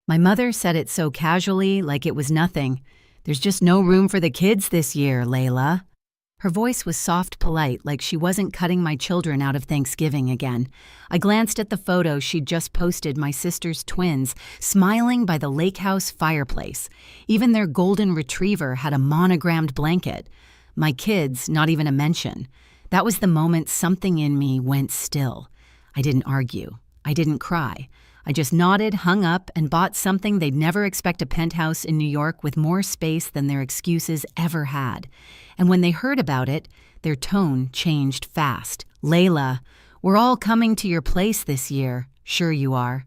My mother said it so casually, like it was nothing. "There's just no room for the kids this year, Layla." Her voice was soft polite, like she wasn't cutting my children out of Thanksgiving again. I glanced at the photo she'd just posted, my sister's twins, smiling by the lake house fireplace. Even their golden retriever had a monogrammed blanket. My kids, not even a mention. That was the moment something in me went still. I didn't argue. I didn't cry. I just nodded, hung up, and bought something they'd never expect: a penthouse in New York with more space than their excuses ever had. And when they heard about it, their tone changed fast. "Layla, we're all coming to your place this year." "Sure you are."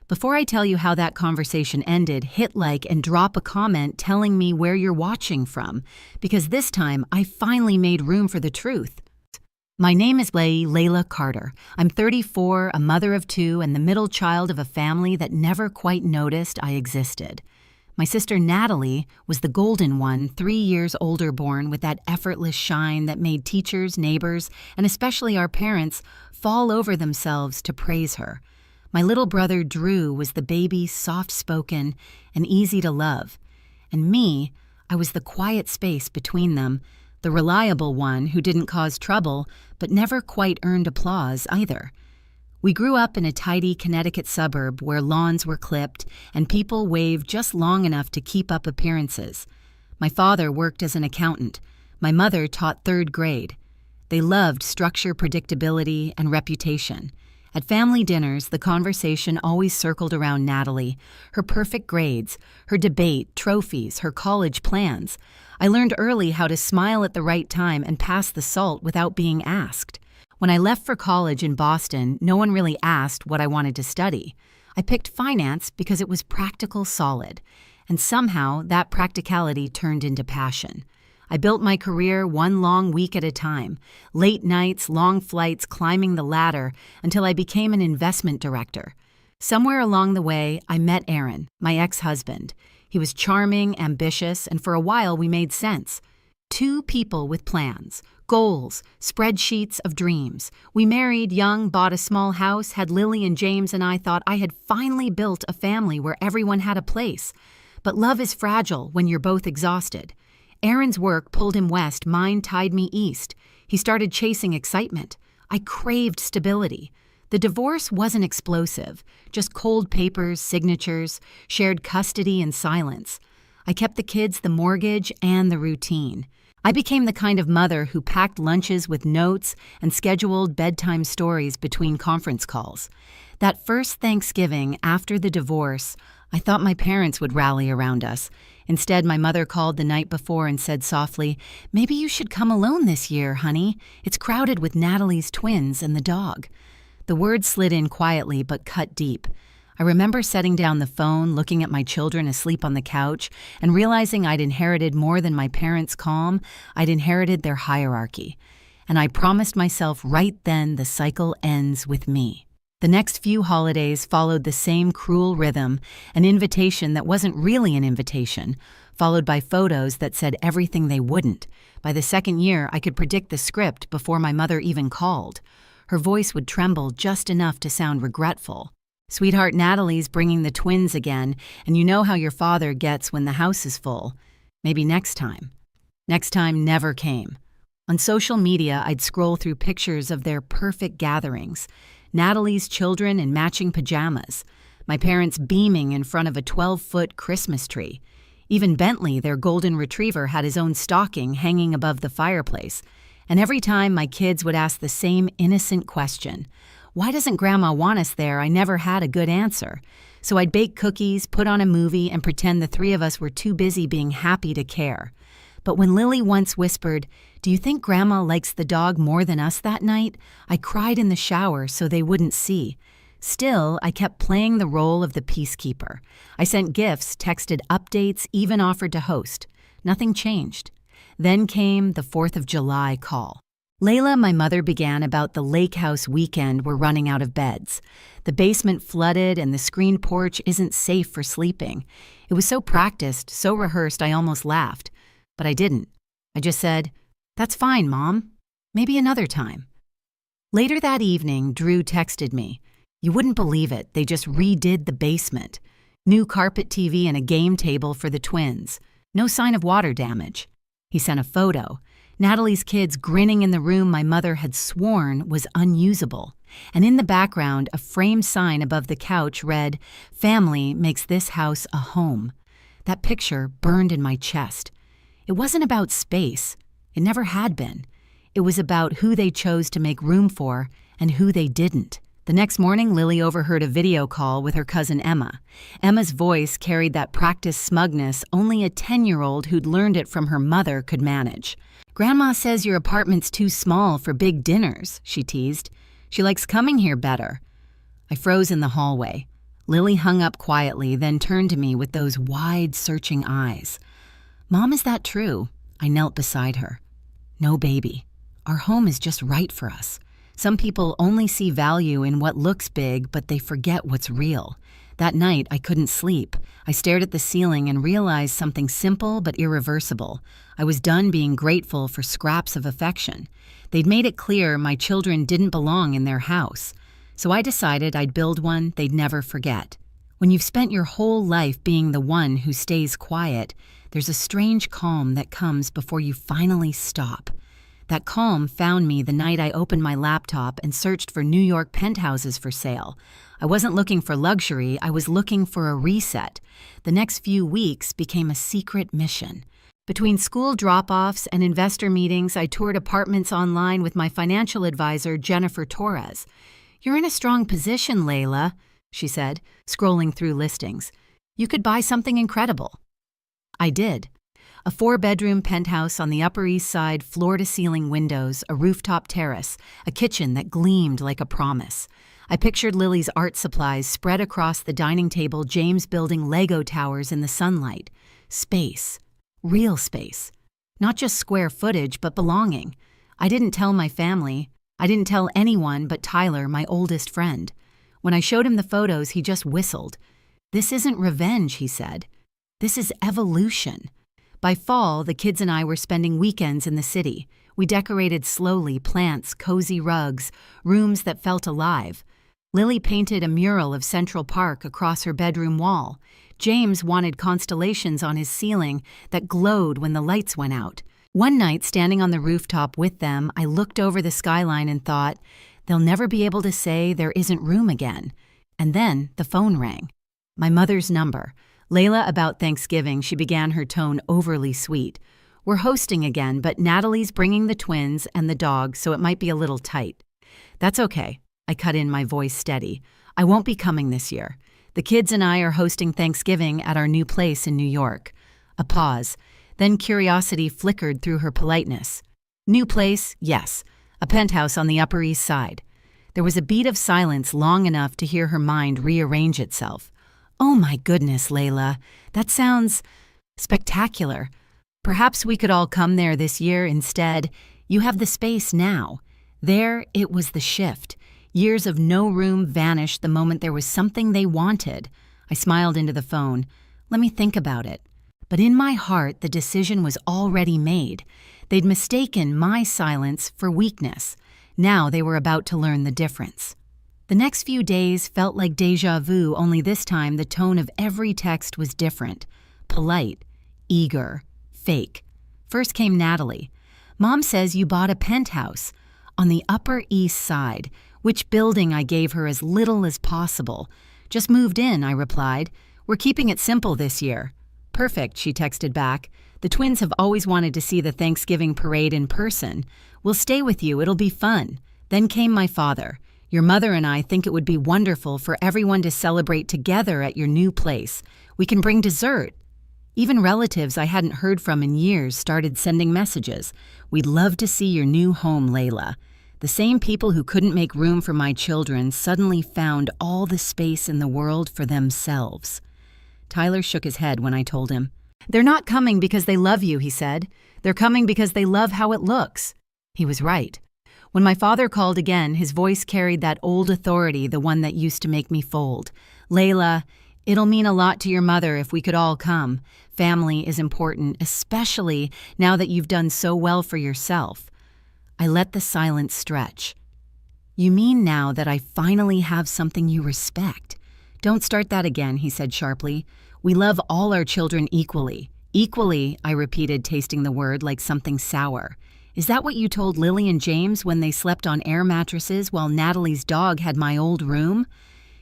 Before I tell you how that conversation ended, hit like and drop a comment telling me where you're watching from, because this time I finally made room for the truth. My name is Layla Carter. I'm 34, a mother of two, and the middle child of a family that never quite noticed I existed. My sister Natalie was the golden one, 3 years older born, with that effortless shine that made teachers, neighbors, and especially our parents fall over themselves to praise her. My little brother Drew was the baby, soft-spoken, and easy to love. And me, I was the quiet space between them, the reliable one who didn't cause trouble, but never quite earned applause either. We grew up in a tidy Connecticut suburb where lawns were clipped and people waved just long enough to keep up appearances. My father worked as an accountant. My mother taught 3rd grade. They loved structure, predictability, and reputation. At family dinners, the conversation always circled around Natalie, her perfect grades, her debate, trophies, her college plans. I learned early how to smile at the right time and pass the salt without being asked. When I left for college in Boston, no one really asked what I wanted to study. I picked finance because it was practical, solid, and somehow that practicality turned into passion. I built my career one long week at a time, late nights, long flights, climbing the ladder, until I became an investment director. Somewhere along the way, I met Aaron, my ex-husband. He was charming, ambitious, and for a while we made sense. 2 people with plans, goals, spreadsheets of dreams. We married young, bought a small house, had Lily and James, and I thought I had finally built a family where everyone had a place. But love is fragile when you're both exhausted. Aaron's work pulled him west, mine tied me east. He started chasing excitement. I craved stability. The divorce wasn't explosive, just cold papers, signatures, shared custody and silence. I kept the kids, the mortgage, and the routine. I became the kind of mother who packed lunches with notes and scheduled bedtime stories between conference calls. That first Thanksgiving after the divorce, I thought my parents would rally around us. Instead, my mother called the night before and said softly, "Maybe you should come alone this year, honey. It's crowded with Natalie's twins and the dog." The words slid in quietly but cut deep. I remember setting down the phone, looking at my children asleep on the couch, and realizing I'd inherited more than my parents' calm. I'd inherited their hierarchy. And I promised myself right then the cycle ends with me. The next few holidays followed the same cruel rhythm, an invitation that wasn't really an invitation, followed by photos that said everything they wouldn't. By the second year, I could predict the script before my mother even called. Her voice would tremble just enough to sound regretful. "Sweetheart, Natalie's bringing the twins again, and you know how your father gets when the house is full. Maybe next time." Next time never came. On social media, I'd scroll through pictures of their perfect gatherings. Natalie's children in matching pajamas. My parents beaming in front of a 12-foot Christmas tree. Even Bentley, their golden retriever, had his own stocking hanging above the fireplace. And every time my kids would ask the same innocent question, "Why doesn't Grandma want us there?" I never had a good answer. So I'd bake cookies, put on a movie, and pretend the 3 of us were too busy being happy to care. But when Lily once whispered, "Do you think Grandma likes the dog more than us that night?" I cried in the shower so they wouldn't see. Still, I kept playing the role of the peacekeeper. I sent gifts, texted updates, even offered to host. Nothing changed. Then came the 4th of July call. Layla, my mother began about the lake house weekend we're running out of beds. The basement flooded and the screen porch isn't safe for sleeping. It was so practiced, so rehearsed, I almost laughed. But I didn't. I just said, "That's fine, Mom. Maybe another time." Later that evening, Drew texted me, "You wouldn't believe it. They just redid the basement." New carpet TV and a game table for the twins. No sign of water damage. He sent a photo. Natalie's kids grinning in the room my mother had sworn was unusable. And in the background, a framed sign above the couch read, "Family makes this house a home." That picture burned in my chest. It wasn't about space. It never had been. It was about who they chose to make room for and who they didn't. The next morning, Lily overheard a video call with her cousin Emma. Emma's voice carried that practiced smugness only a 10-year-old who'd learned it from her mother could manage. "Grandma says your apartment's too small for big dinners," she teased. "She likes coming here better." I froze in the hallway. Lily hung up quietly, then turned to me with those wide, searching eyes. "Mom, is that true?" I knelt beside her. "No, baby. Our home is just right for us. Some people only see value in what looks big, but they forget what's real." That night, I couldn't sleep. I stared at the ceiling and realized something simple but irreversible. I was done being grateful for scraps of affection. They'd made it clear my children didn't belong in their house. So I decided I'd build one they'd never forget. When you've spent your whole life being the one who stays quiet, there's a strange calm that comes before you finally stop. That calm found me the night I opened my laptop and searched for New York penthouses for sale. I wasn't looking for luxury, I was looking for a reset. The next few weeks became a secret mission. Between school drop-offs and investor meetings, I toured apartments online with my financial advisor, Jennifer Torres. "You're in a strong position, Layla," she said, scrolling through listings. "You could buy something incredible." I did. A 4-bedroom penthouse on the Upper East Side, floor-to-ceiling windows, a rooftop terrace, a kitchen that gleamed like a promise. I pictured Lily's art supplies spread across the dining table, James building Lego towers in the sunlight. Space. Real space. Not just square footage, but belonging. I didn't tell my family. I didn't tell anyone but Tyler, my oldest friend. When I showed him the photos, he just whistled. "This isn't revenge," he said. "This is evolution." By fall, the kids and I were spending weekends in the city. We decorated slowly, plants, cozy rugs, rooms that felt alive. Lily painted a mural of Central Park across her bedroom wall. James wanted constellations on his ceiling that glowed when the lights went out. One night, standing on the rooftop with them, I looked over the skyline and thought, they'll never be able to say there isn't room again. And then the phone rang. My mother's number. "Layla, about Thanksgiving," she began, her tone overly sweet. "We're hosting again, but Natalie's bringing the twins and the dog, so it might be a little tight." "That's okay," I cut in, my voice steady. "I won't be coming this year. The kids and I are hosting Thanksgiving at our new place in New York." A pause. Then curiosity flickered through her politeness. "New place? Yes. A penthouse on the Upper East Side." There was a beat of silence long enough to hear her mind rearrange itself. "Oh my goodness, Layla. That sounds spectacular. Perhaps we could all come there this year instead. You have the space now." There, it was the shift. Years of no room vanished the moment there was something they wanted. I smiled into the phone. "Let me think about it." But in my heart, the decision was already made. They'd mistaken my silence for weakness. Now they were about to learn the difference. The next few days felt like déjà vu, only this time the tone of every text was different. Polite, eager, fake. First came Natalie. "Mom says you bought a penthouse on the Upper East Side. Which building?" I gave her as little as possible. "Just moved in," I replied. "We're keeping it simple this year." "Perfect," she texted back. "The twins have always wanted to see the Thanksgiving parade in person. We'll stay with you, it'll be fun." Then came my father. "Your mother and I think it would be wonderful for everyone to celebrate together at your new place. We can bring dessert." Even relatives I hadn't heard from in years started sending messages. "We'd love to see your new home, Layla." The same people who couldn't make room for my children suddenly found all the space in the world for themselves. Tyler shook his head when I told him. "They're not coming because they love you," he said. "They're coming because they love how it looks." He was right. When my father called again, his voice carried that old authority, the one that used to make me fold. "Layla, it'll mean a lot to your mother if we could all come. Family is important, especially now that you've done so well for yourself." I let the silence stretch. "You mean now that I finally have something you respect?" Don't start that again, he said sharply. We love all our children equally. Equally, I repeated, tasting the word like something sour. Is that what you told Lily and James when they slept on air mattresses while Natalie's dog had my old room?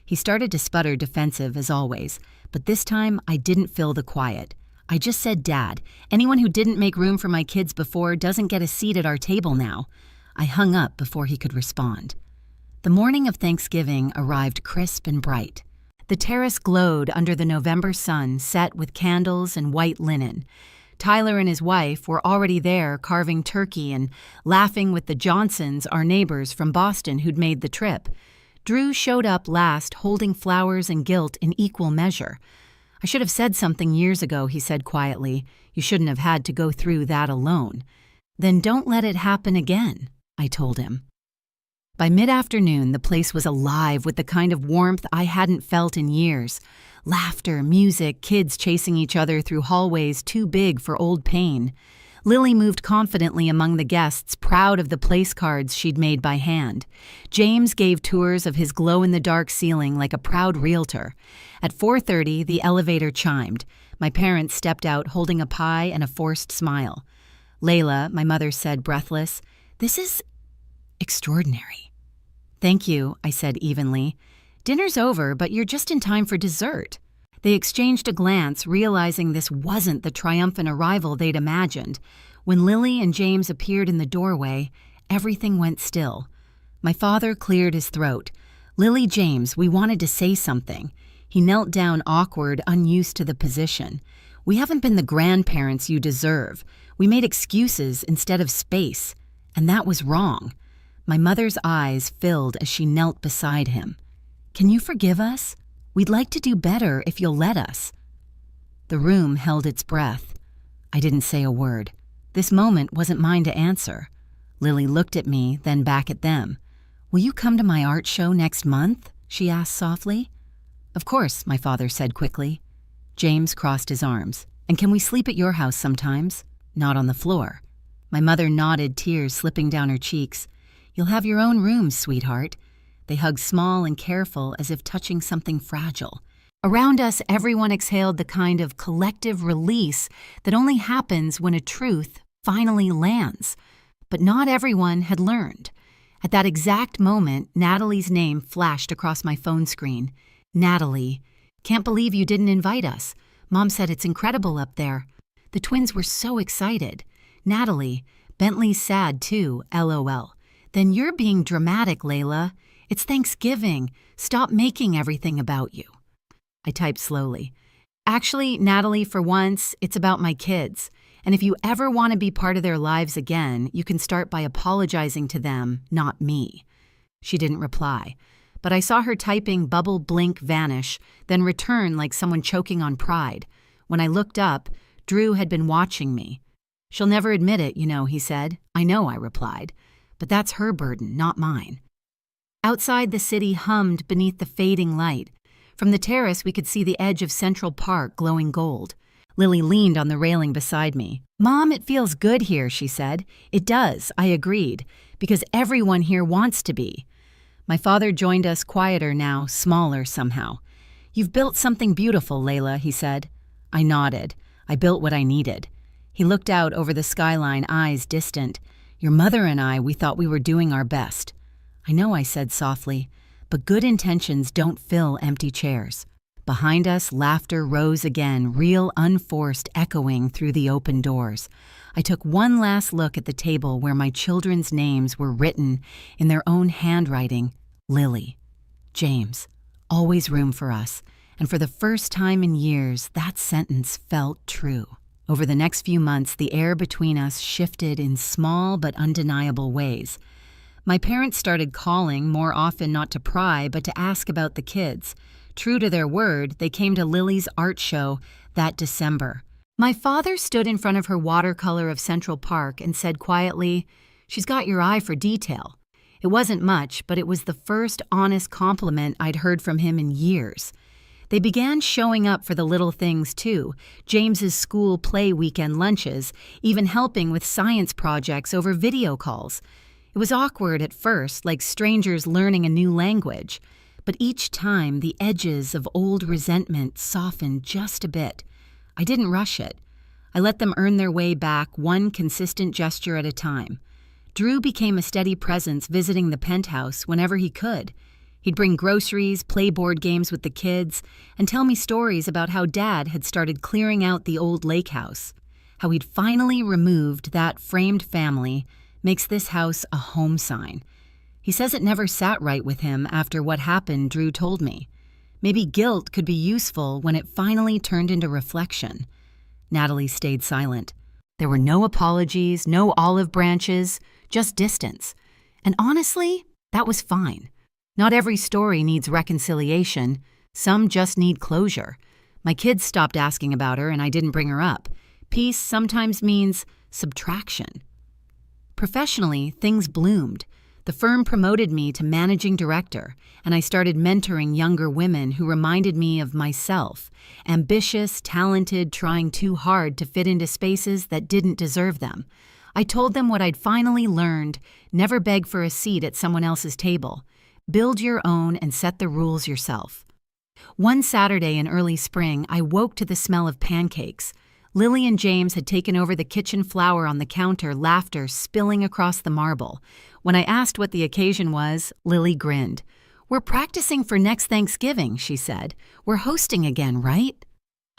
He started to sputter, defensive as always, but this time I didn't fill the quiet. I just said, Dad, anyone who didn't make room for my kids before doesn't get a seat at our table now. I hung up before he could respond. The morning of Thanksgiving arrived crisp and bright. The terrace glowed under the November sun, set with candles and white linen. Tyler and his wife were already there carving turkey and laughing with the Johnsons, our neighbors from Boston who'd made the trip. Drew showed up last, holding flowers and guilt in equal measure. I should have said something years ago, he said quietly. You shouldn't have had to go through that alone. Then don't let it happen again, I told him. By mid-afternoon, the place was alive with the kind of warmth I hadn't felt in years. Laughter, music, kids chasing each other through hallways too big for old pain. Lily moved confidently among the guests, proud of the place cards she'd made by hand. James gave tours of his glow-in-the-dark ceiling like a proud realtor. At 4:30, the elevator chimed. My parents stepped out holding a pie and a forced smile. Layla, my mother said, breathless, "This is extraordinary." "Thank you," I said evenly. "Dinner's over, but you're just in time for dessert." They exchanged a glance, realizing this wasn't the triumphant arrival they'd imagined. When Lily and James appeared in the doorway, everything went still. My father cleared his throat. "Lily, James, we wanted to say something." He knelt down, awkward, unused to the position. "We haven't been the grandparents you deserve. We made excuses instead of space. And that was wrong." My mother's eyes filled as she knelt beside him. "Can you forgive us? We'd like to do better if you'll let us." The room held its breath. I didn't say a word. This moment wasn't mine to answer. Lily looked at me, then back at them. "Will you come to my art show next month?" she asked softly. "Of course," my father said quickly. James crossed his arms. "And can we sleep at your house sometimes? Not on the floor." My mother nodded, tears slipping down her cheeks. "You'll have your own room, sweetheart." They hugged, small and careful, as if touching something fragile. Around us, everyone exhaled the kind of collective release that only happens when a truth finally lands. But not everyone had learned. At that exact moment, Natalie's name flashed across my phone screen. "Natalie, can't believe you didn't invite us. Mom said it's incredible up there." The twins were so excited. "Natalie, Bentley's sad too, LOL. Then you're being dramatic, Layla. It's Thanksgiving. Stop making everything about you." I typed slowly. "Actually, Natalie, for once, it's about my kids. And if you ever want to be part of their lives again, you can start by apologizing to them, not me." She didn't reply, but I saw her typing bubble blink vanish, then return like someone choking on pride. When I looked up, Drew had been watching me. "She'll never admit it, you know," he said. "I know," I replied. "But that's her burden, not mine." Outside, the city hummed beneath the fading light. From the terrace, we could see the edge of Central Park glowing gold. Lily leaned on the railing beside me. "Mom, it feels good here," she said. "It does," I agreed, "because everyone here wants to be." My father joined us, quieter now, smaller somehow. "You've built something beautiful, Layla," he said. I nodded. I built what I needed. He looked out over the skyline, eyes distant. "Your mother and I, we thought we were doing our best." "I know," I said softly, "but good intentions don't fill empty chairs." Behind us, laughter rose again, real, unforced, echoing through the open doors. I took one last look at the table where my children's names were written in their own handwriting. Lily, James, always room for us. And for the first time in years, that sentence felt true. Over the next few months, the air between us shifted in small but undeniable ways. My parents started calling, more often not to pry, but to ask about the kids. True to their word, they came to Lily's art show that December. My father stood in front of her watercolor of Central Park and said quietly, "She's got your eye for detail." It wasn't much, but it was the first honest compliment I'd heard from him in years. They began showing up for the little things, too. James's school play weekend lunches, even helping with science projects over video calls. It was awkward at first, like strangers learning a new language. but each time the edges of old resentment softened just a bit. I didn't rush it. I let them earn their way back, one consistent gesture at a time. Drew became a steady presence visiting the penthouse whenever he could. He'd bring groceries, play board games with the kids, and tell me stories about how Dad had started clearing out the old lake house. How he'd finally removed that framed family makes this house a home sign. He says it never sat right with him after what happened, Drew told me. Maybe guilt could be useful when it finally turned into reflection. Natalie stayed silent. There were no apologies, no olive branches, just distance. And honestly, that was fine. Not every story needs reconciliation. Some just need closure. My kids stopped asking about her and I didn't bring her up. Peace sometimes means subtraction. Professionally, things bloomed. The firm promoted me to managing director, and I started mentoring younger women who reminded me of myself, ambitious, talented, trying too hard to fit into spaces that didn't deserve them. I told them what I'd finally learned: never beg for a seat at someone else's table. Build your own and set the rules yourself. One Saturday in early spring, I woke to the smell of pancakes. Lily and James had taken over the kitchen flour on the counter, laughter spilling across the marble. When I asked what the occasion was, Lily grinned. "We're practicing for next Thanksgiving," she said. "We're hosting again, right?"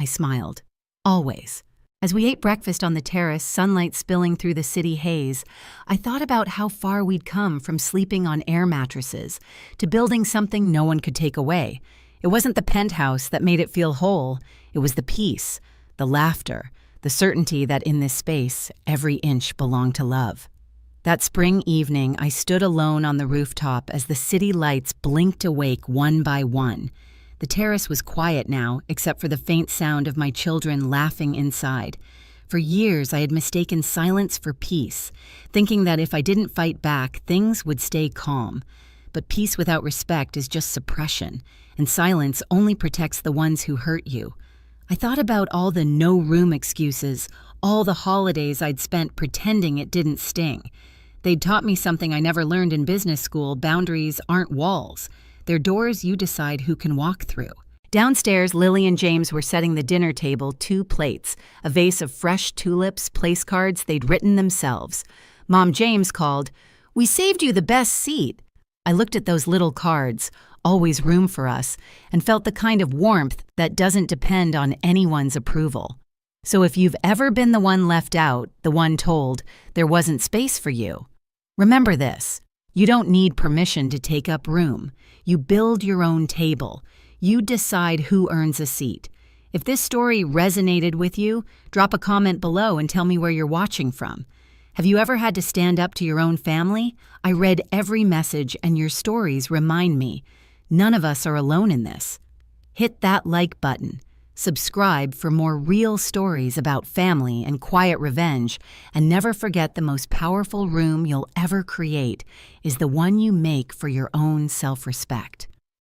I smiled. Always. As we ate breakfast on the terrace, sunlight spilling through the city haze, I thought about how far we'd come from sleeping on air mattresses to building something no one could take away. It wasn't the penthouse that made it feel whole. It was the peace, the laughter, the certainty that in this space, every inch belonged to love. That spring evening, I stood alone on the rooftop as the city lights blinked awake one by one. The terrace was quiet now, except for the faint sound of my children laughing inside. For years, I had mistaken silence for peace, thinking that if I didn't fight back, things would stay calm. But peace without respect is just suppression, and silence only protects the ones who hurt you. I thought about all the no-room excuses, all the holidays I'd spent pretending it didn't sting. They'd taught me something I never learned in business school: boundaries aren't walls. They're doors you decide who can walk through. Downstairs, Lily and James were setting the dinner table, 2 plates, a vase of fresh tulips, place cards they'd written themselves. Mom James called, "We saved you the best seat." I looked at those little cards, always room for us, and felt the kind of warmth that doesn't depend on anyone's approval. So if you've ever been the one left out, the one told there wasn't space for you, remember this: you don't need permission to take up room. You build your own table. You decide who earns a seat. If this story resonated with you, drop a comment below and tell me where you're watching from. Have you ever had to stand up to your own family? I read every message, and your stories remind me none of us are alone in this. Hit that like button. Subscribe for more real stories about family and quiet revenge, and never forget the most powerful room you'll ever create is the one you make for your own self-respect.